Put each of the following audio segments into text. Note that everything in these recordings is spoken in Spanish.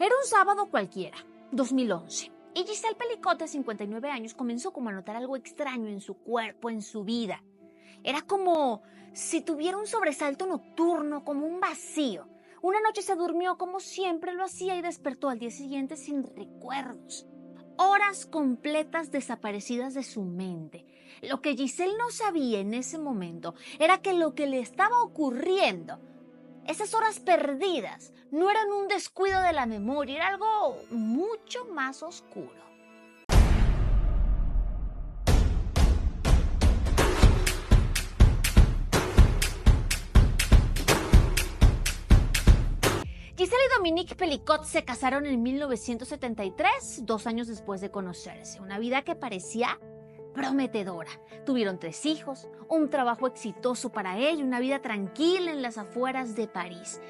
Era un sábado cualquiera, 2011, y Giselle Pelicot, de 59 años, comenzó como a notar algo extraño en su cuerpo, en su vida. Era como si tuviera un sobresalto nocturno, como un vacío. Una noche se durmió como siempre lo hacía y despertó al día siguiente sin recuerdos. Horas completas desaparecidas de su mente. Lo que Giselle no sabía en ese momento era que lo que le estaba ocurriendo, esas horas perdidas, no eran un descuido de la memoria, era algo mucho más oscuro. Giselle y Dominique Pelicot se casaron en 1973, 2 años después de conocerse. Una vida que parecía prometedora. Tuvieron 3 hijos, un trabajo exitoso para ella, una vida tranquila en las afueras de París.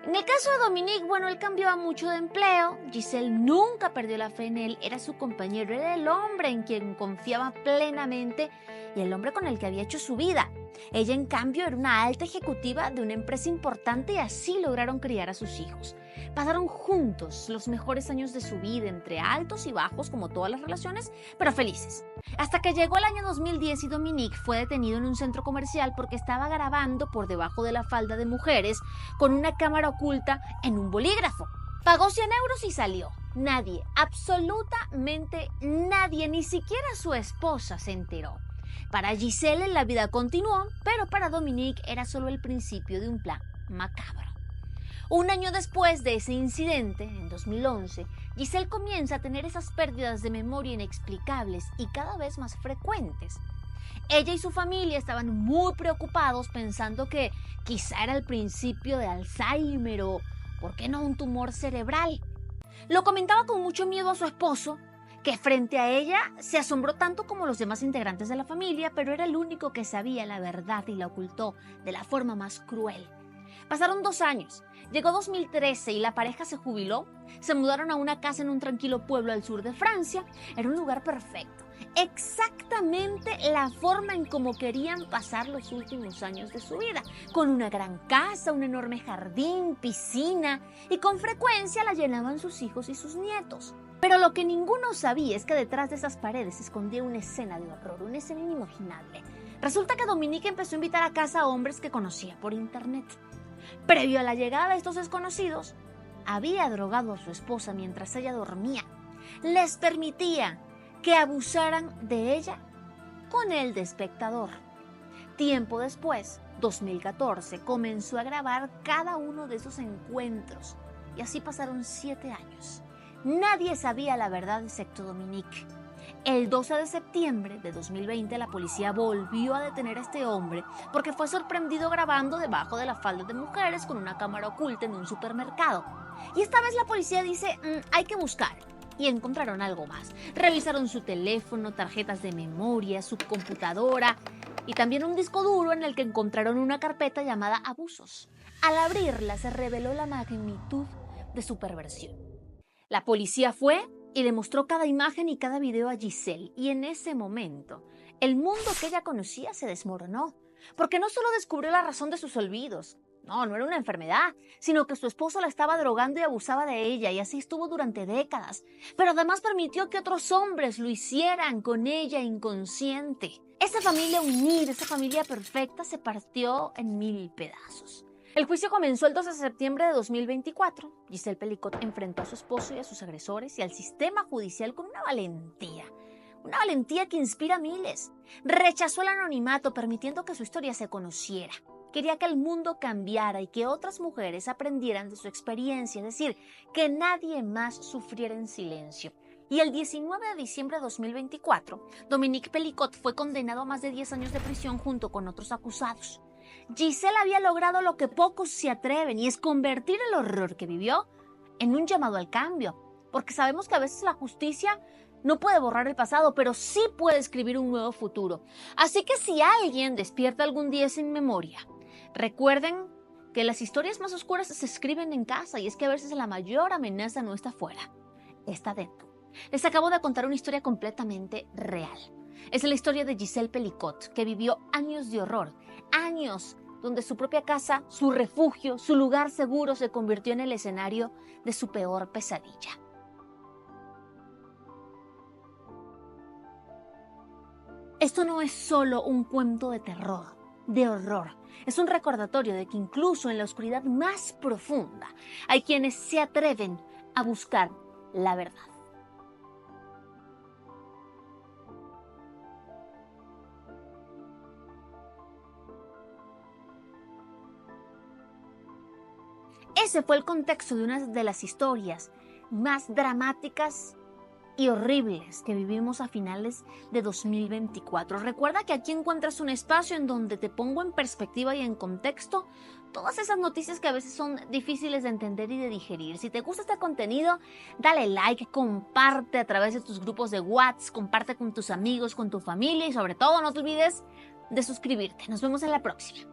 En el caso de Dominique, él cambiaba mucho de empleo. Giselle nunca perdió la fe en él, era su compañero, era el hombre en quien confiaba plenamente y el hombre con el que había hecho su vida. Ella, en cambio, era una alta ejecutiva de una empresa importante y así lograron criar a sus hijos. Pasaron juntos los mejores años de su vida, entre altos y bajos, como todas las relaciones, pero felices. Hasta que llegó el año 2010 y Dominique fue detenido en un centro comercial porque estaba grabando por debajo de la falda de mujeres con una cámara oculta en un bolígrafo. Pagó 100 euros y salió. Nadie, absolutamente nadie, ni siquiera su esposa se enteró. Para Giselle la vida continuó, pero para Dominique era solo el principio de un plan macabro. Un año después de ese incidente, en 2011, Giselle comienza a tener esas pérdidas de memoria inexplicables y cada vez más frecuentes. Ella y su familia estaban muy preocupados pensando que quizá era el principio de Alzheimer o, ¿por qué no, un tumor cerebral? Lo comentaba con mucho miedo a su esposo, que frente a ella se asombró tanto como los demás integrantes de la familia, pero era el único que sabía la verdad y la ocultó de la forma más cruel. Pasaron 2 años, llegó 2013 y la pareja se jubiló, se mudaron a una casa en un tranquilo pueblo al sur de Francia. Era un lugar perfecto, exactamente la forma en cómo querían pasar los últimos años de su vida, con una gran casa, un enorme jardín, piscina, y con frecuencia la llenaban sus hijos y sus nietos. Pero lo que ninguno sabía es que detrás de esas paredes se escondía una escena de horror, una escena inimaginable. Resulta que Dominique empezó a invitar a casa a hombres que conocía por internet. Previo a la llegada de estos desconocidos, había drogado a su esposa mientras ella dormía. Les permitía que abusaran de ella con él de espectador. Tiempo después, 2014, comenzó a grabar cada uno de esos encuentros y así pasaron 7 años. Nadie sabía la verdad excepto Dominique. El 12 de septiembre de 2020 la policía volvió a detener a este hombre porque fue sorprendido grabando debajo de la falda de mujeres con una cámara oculta en un supermercado. Y esta vez la policía dice, hay que buscar. Y encontraron algo más. Revisaron su teléfono, tarjetas de memoria, su computadora y también un disco duro en el que encontraron una carpeta llamada Abusos. Al abrirla se reveló la magnitud de su perversión. La policía fue y le mostró cada imagen y cada video a Giselle, y en ese momento el mundo que ella conocía se desmoronó, porque no solo descubrió la razón de sus olvidos, no era una enfermedad, sino que su esposo la estaba drogando y abusaba de ella, y así estuvo durante décadas, pero además permitió que otros hombres lo hicieran con ella inconsciente. Esa familia unida, esa familia perfecta se partió en 1000 pedazos. El juicio comenzó el 12 de septiembre de 2024. Giselle Pelicot enfrentó a su esposo y a sus agresores y al sistema judicial con una valentía que inspira a miles. Rechazó el anonimato, permitiendo que su historia se conociera. Quería que el mundo cambiara y que otras mujeres aprendieran de su experiencia, es decir, que nadie más sufriera en silencio. Y el 19 de diciembre de 2024, Dominique Pelicot fue condenado a más de 10 años de prisión junto con otros acusados. Giselle había logrado lo que pocos se atreven, y es convertir el horror que vivió en un llamado al cambio, porque sabemos que a veces la justicia no puede borrar el pasado, pero sí puede escribir un nuevo futuro. Así que si alguien despierta algún día sin memoria, recuerden que las historias más oscuras se escriben en casa, y es que a veces la mayor amenaza no está afuera, está dentro. Les acabo de contar una historia completamente real. Es la historia de Giselle Pelicot, que vivió años de horror, años donde su propia casa, su refugio, su lugar seguro se convirtió en el escenario de su peor pesadilla. Esto no es solo un cuento de terror, de horror. Es un recordatorio de que incluso en la oscuridad más profunda hay quienes se atreven a buscar la verdad. Ese fue el contexto de una de las historias más dramáticas y horribles que vivimos a finales de 2024. Recuerda que aquí encuentras un espacio en donde te pongo en perspectiva y en contexto todas esas noticias que a veces son difíciles de entender y de digerir. Si te gusta este contenido, dale like, comparte a través de tus grupos de WhatsApp, comparte con tus amigos, con tu familia y sobre todo no te olvides de suscribirte. Nos vemos en la próxima.